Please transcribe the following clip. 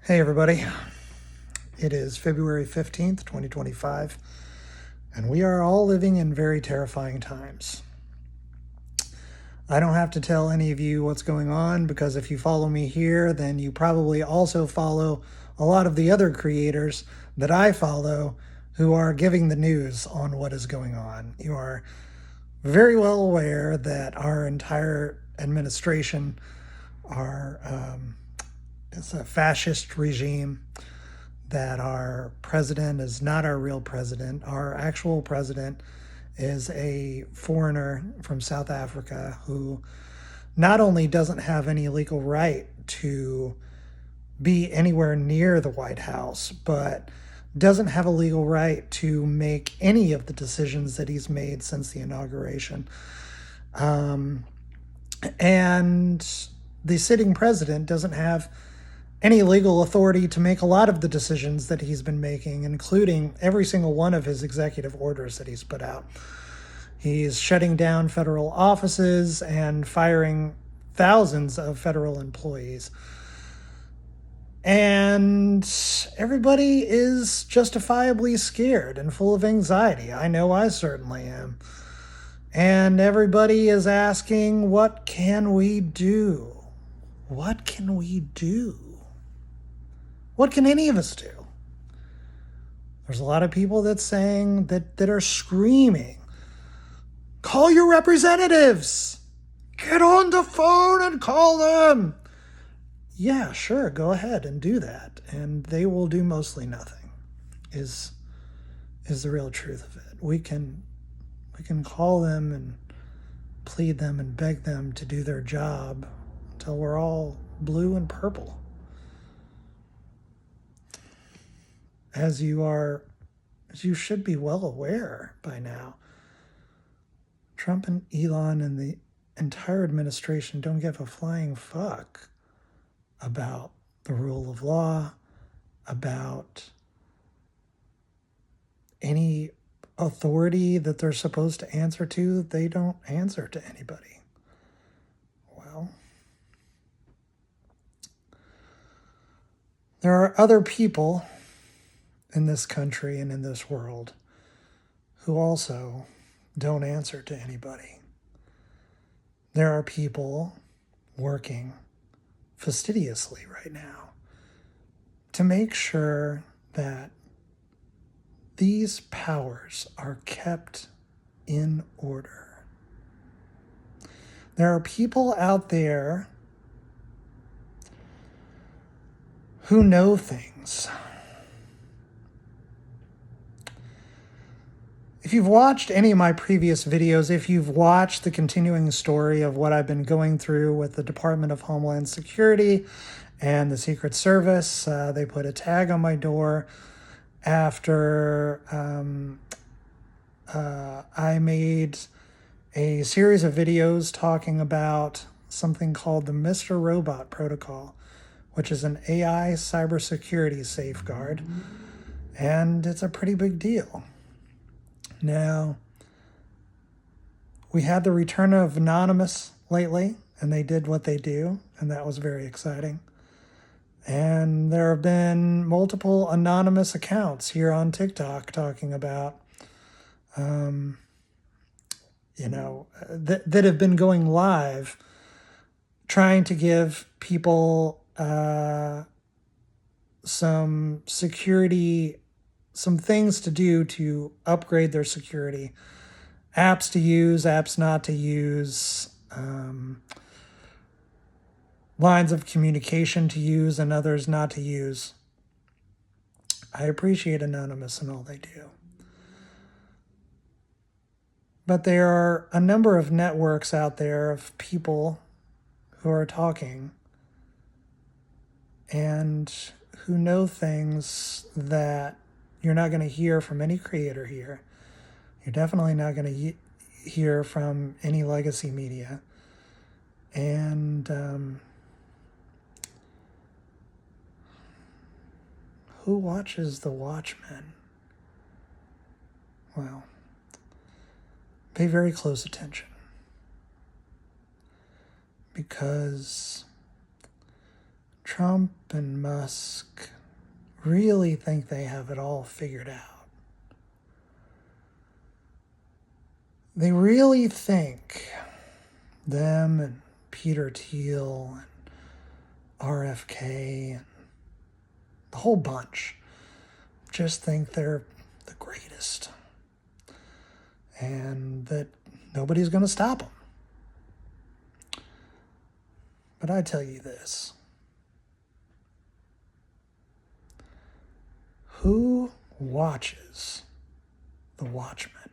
Hey everybody, it is February 15th, 2025, and we are all living in very terrifying times. I don't have to tell any of you what's going on because if you follow me here, then you probably also follow a lot of the other creators that I follow who are giving the news on what is going on. You are very well aware that our entire administration is a fascist regime, that our president is not our real president. Our actual president is a foreigner from South Africa who not only doesn't have any legal right to be anywhere near the White House, but doesn't have a legal right to make any of the decisions that he's made since the inauguration. And the sitting president doesn't have any legal authority to make a lot of the decisions that he's been making, including every single one of his executive orders that he's put out. He's shutting down federal offices and firing thousands of federal employees. And everybody is justifiably scared and full of anxiety. I know I certainly am. And everybody is asking, what can we do? What can we do? What can any of us do? There's a lot of people that are screaming, call your representatives. Get on the phone and call them. Yeah, sure, go ahead and do that. And they will do mostly nothing, is the real truth of it. We can call them and plead them and beg them to do their job until we're all blue and purple. As you should be well aware by now, Trump and Elon and the entire administration don't give a flying fuck about the rule of law, about any authority that they're supposed to answer to. They don't answer to anybody. Well, there are other people in this country and in this world who also don't answer to anybody. There are people working fastidiously right now to make sure that these powers are kept in order. There are people out there who know things. If you've watched any of my previous videos, if you've watched the continuing story of what I've been going through with the Department of Homeland Security and the Secret Service, they put a tag on my door after I made a series of videos talking about something called the Mr. Robot Protocol, which is an AI cybersecurity safeguard, and it's a pretty big deal. Now, we had the return of Anonymous lately, and they did what they do, and that was very exciting. And there have been multiple anonymous accounts here on TikTok talking about, that have been going live, trying to give people some security, some things to do to upgrade their security, apps to use, apps not to use, lines of communication to use and others not to use. I appreciate Anonymous and all they do. But there are a number of networks out there of people who are talking and who know things that you're not going to hear from any creator here. You're definitely not going to hear from any legacy media. And who watches the Watchmen? Well, pay very close attention, because Trump and Musk really think they have it all figured out. They really think, them and Peter Thiel and RFK and the whole bunch, just think they're the greatest and that nobody's going to stop them. But I tell you this. Who watches the Watchmen?